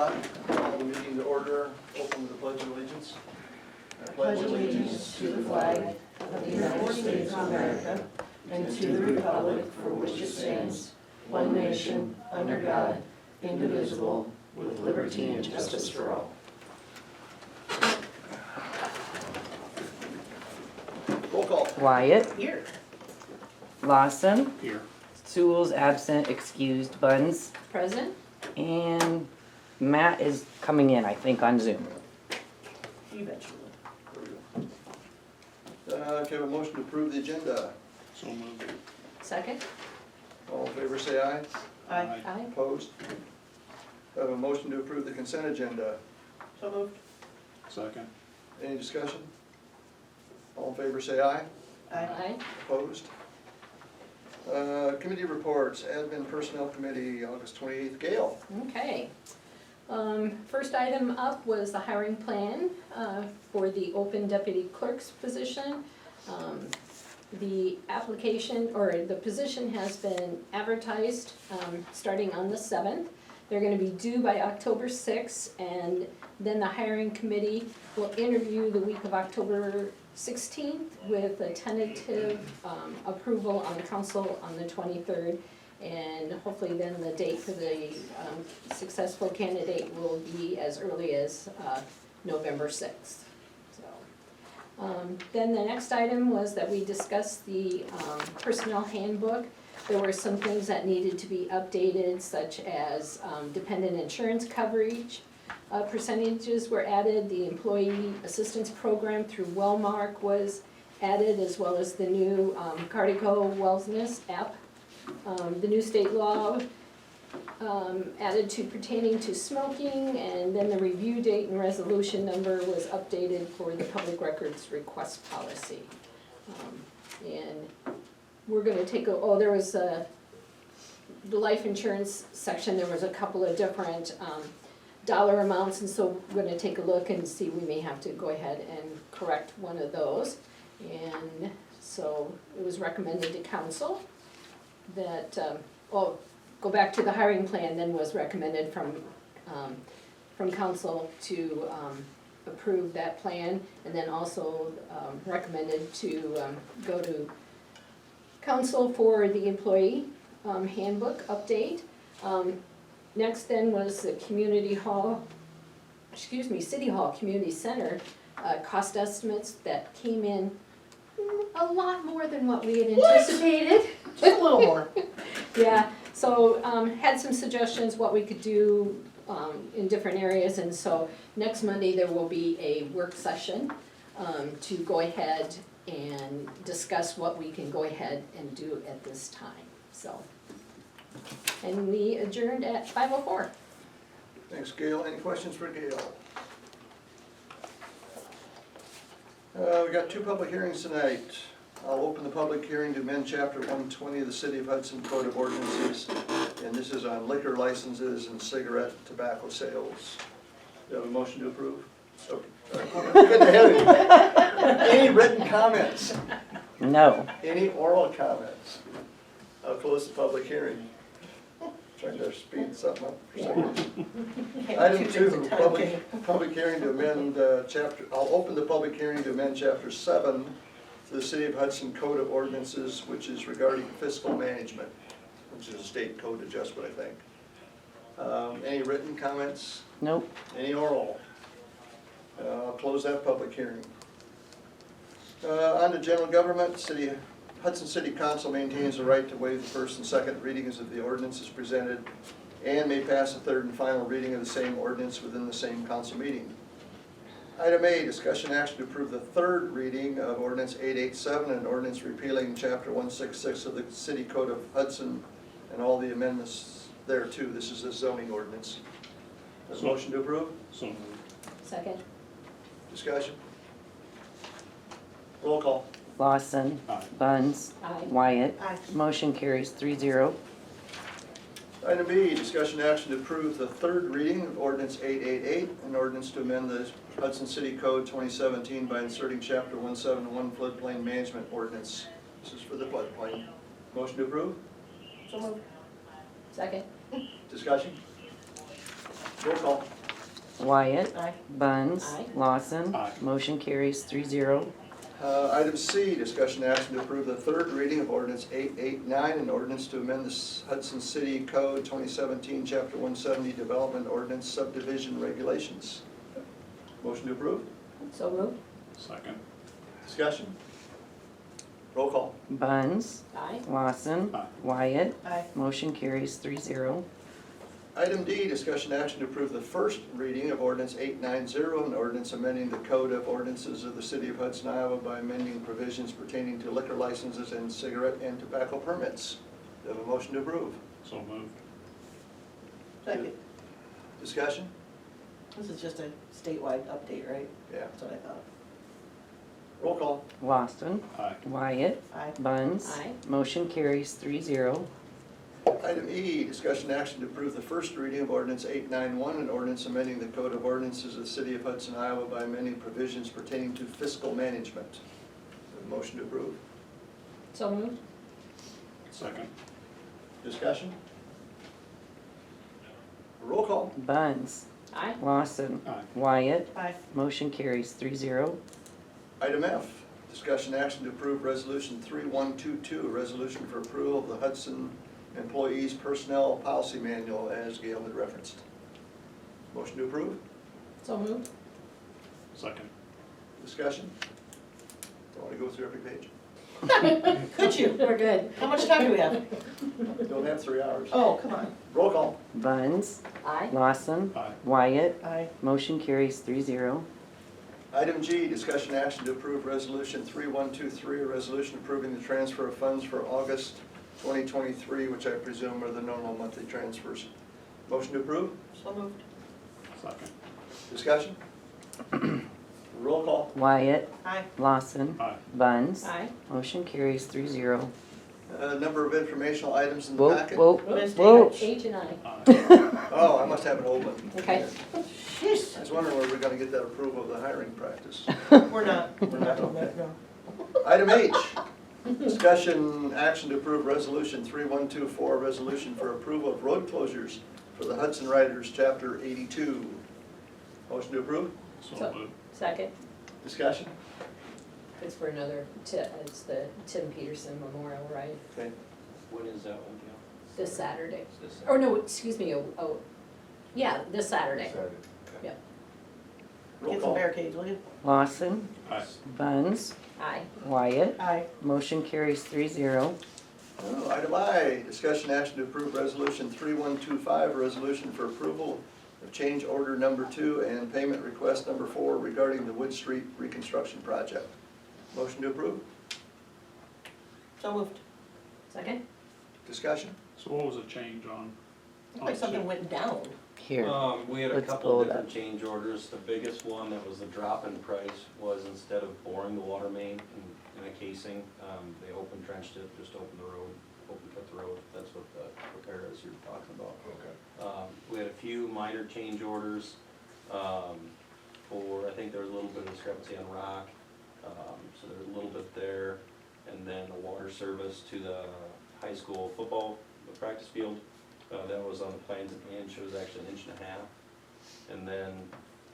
not, call the meeting to order, open with the Pledge of Allegiance. I Pledge allegiance to the flag of the United States of America and to the republic for which it stands, one nation, under God, indivisible, with liberty and justice for all. Roll call. Wyatt. Here. Lawson. Here. Sewell's absent, excused. Buns. Present? And Matt is coming in, I think, on Zoom. Eventually. Can I have a motion to approve the agenda? So moved. Second? All in favor say aye. Aye. Aye. Opposed? I have a motion to approve the consent agenda. So moved. Second. Any discussion? All in favor say aye. Aye. Opposed? Committee reports, Admin Personnel Committee, August 28th. Gail? Okay. First item up was the hiring plan for the open deputy clerk's position. The application, or the position has been advertised starting on the 7th. They're gonna be due by October 6th, and then the hiring committee will interview the week of October 16th with a tentative approval on the council on the 23rd. And hopefully then the date for the successful candidate will be as early as November 6th. So, then the next item was that we discussed the personnel handbook. There were some things that needed to be updated, such as dependent insurance coverage. Percentages were added, the employee assistance program through Wellmark was added, as well as the new Cardico Wellness app. The new state law added to pertaining to smoking, and then the review date and resolution number was updated for the public records request policy. And we're gonna take there was the life insurance section, there was a couple of different dollar amounts, and so we're gonna take a look and see, we may have to go ahead and correct one of those. And so it was recommended to council that, go back to the hiring plan, then was recommended from council to approve that plan, and then also recommended to go to council for the employee handbook update. Next then was the City Hall Community Center cost estimates that came in a lot more than what we had anticipated. Just a little more. Yeah, so had some suggestions what we could do in different areas, and so next Monday there will be a work session to go ahead and discuss what we can go ahead and do at this time, so. And we adjourned at 5:04. Thanks, Gail. Any questions for Gail? We got two public hearings tonight. I'll open the public hearing to amend Chapter 120 of the City of Hudson Code of Ordinances, and this is on liquor licenses and cigarette tobacco sales. Do you have a motion to approve? Oh, good ahead of you. Any written comments? No. Any oral comments? I'll close the public hearing. Trying to speed something up for a second. Item 2, public hearing to amend I'll open the public hearing to amend Chapter 7 to the City of Hudson Code of Ordinances, which is regarding fiscal management, which is a state code adjustment, I think. Any written comments? Nope. Any oral? I'll close that public hearing. On to general government. Hudson City Council maintains the right to waive the first and second readings of the ordinances presented and may pass a third and final reading of the same ordinance within the same council meeting. Item A, discussion action to approve the third reading of ordinance 887, an ordinance repealing chapter 166 of the City Code of Hudson and all the amendments thereto. This is a zoning ordinance. A motion to approve? So moved. Second. Discussion? Roll call. Lawson. Aye. Buns. Aye. Wyatt. Aye. Motion carries 3-0. Item B, discussion action to approve the third reading of ordinance 888, an ordinance to amend the Hudson City Code 2017 by inserting chapter 171 floodplain management ordinance. This is for the floodplain. Motion to approve? So moved. Second. Discussion? Roll call. Wyatt. Aye. Buns. Aye. Lawson. Aye. Motion carries 3-0. Item C, discussion action to approve the third reading of ordinance 889, an ordinance to amend the Hudson City Code 2017, Chapter 170, Development Ordinance Subdivision Regulations. Motion to approve. So moved. Second. Discussion. Roll call. Buns. Aye. Lawson. Aye. Wyatt. Aye. Motion carries 3-0. Item D, discussion action to approve the first reading of ordinance 890, an ordinance amending the Code of Ordinances of the City of Hudson, Iowa by amending provisions pertaining to liquor licenses and cigarette and tobacco permits. Do you have a motion to approve? So moved. Second. Discussion? This is just a statewide update, right? Yeah. That's what I thought. Roll call. Lawson. Aye. Wyatt. Aye. Buns. Aye. Motion carries 3-0. Item E, discussion action to approve the first reading of ordinance 891, an ordinance amending the Code of Ordinances of the City of Hudson, Iowa by amending provisions pertaining to fiscal management. Do you have a motion to approve? So moved. Second. Discussion? Roll call. Buns. Aye. Lawson. Aye. Wyatt. Aye. Motion carries 3-0. Item F, discussion action to approve resolution 3122, a resolution for approval of the Hudson Employees Personnel Policy Manual as Gail had referenced. Motion to approve? So moved. Second. Discussion? Don't want to go through every page. Could you? We're good. How much time do we have? Don't have 3 hours. Oh, come on. Roll call. Buns. Aye. Lawson. Aye. Wyatt. Aye. Motion carries 3-0. Item G, discussion action to approve resolution 3123, a resolution approving the transfer of funds for August 2023, which I presume are the normal monthly transfers. Motion to approve? So moved. Second. Discussion? Roll call. Wyatt. Aye. Lawson. Aye. Buns. Aye. Motion carries 3-0. Number of informational items in the Whoa, packet. whoa, Missed whoa. H and I. Aye. Oh, I must have an old one. Okay. Jeez. I was wondering where we're gonna get that approval of the hiring practice. We're not. We're not. No. Item H, discussion action to approve resolution 3124, a resolution for approval of road closures for the Hudson Riders, Chapter 82. Motion to approve? So moved. Second. Discussion? It's for another, it's the Tim Peterson Memorial, right? Okay. When is that one, Gail? This Saturday. This Or no, excuse me, yeah, this Saturday. Yep. Roll Get some call. barricades, will you? Lawson. Aye. Buns. Aye. Wyatt. Aye. Motion carries 3-0. Oh, item I, discussion action to approve resolution 3125, a resolution for approval of change order number 2 and payment request number 4 regarding the Wood Street reconstruction project. Motion to approve? So moved. Second? Discussion? So what was the change on? Looked like something went down. Here. We had a Let's couple pull of it different up. change orders. The biggest one that was the drop in price was instead of boring the water main in a casing, they open trenched it, just opened the road, open cut the road. That's what the repair is you're talking about. Okay. We had a few minor change orders, for, I think there was a little bit of discrepancy on rock, so there's a little bit there. And then a water service to the high school football practice field, that was on the plans an inch, it was actually an inch and a half. And then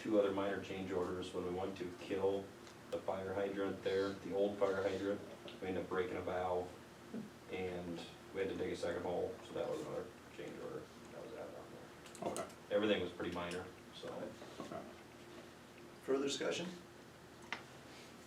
2 other minor change orders when we went to kill the fire hydrant there, the old fire hydrant, we ended up breaking a valve, and we had to dig a second hole, so that was another change order that was added on there. Okay. Everything was pretty minor, so. Okay. Further discussion?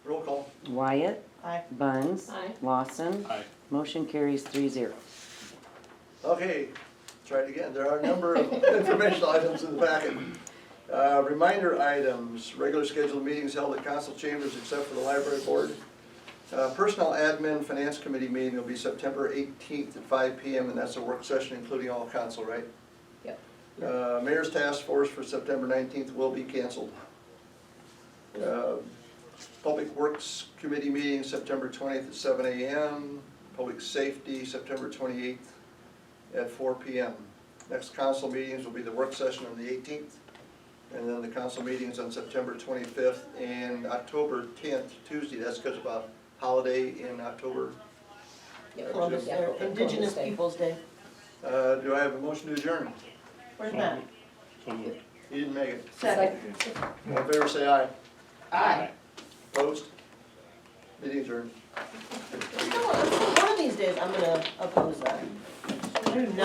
Roll call. Wyatt. Aye. Buns. Aye. Lawson. Aye. Motion carries 3-0. Okay, try it again. There are a number of informational items in the packet. Reminder items, regular scheduled meetings held at council chambers except for the library board. Personnel admin finance committee meeting will be September 18th at 5 p.m. and that's a work session including all council, right? Yep. Mayor's task force for September 19th will be canceled. Public Works Committee meeting September 20th at 7 a.m. Public Safety September 28th at 4 p.m. Next council meetings will be the work session on the 18th, and then the council meetings on September 25th and October 10th, Tuesday. That's because of a holiday in October. Yep. Columbus, Yep. Indigenous Columbus Day. Peoples' Day. Do I have a motion to adjourn? Where's Matt? So moved. You didn't make it. Second. All in favor, say aye. Aye. Opposed? Meeting adjourned. One of these days, I'm gonna oppose that. Do not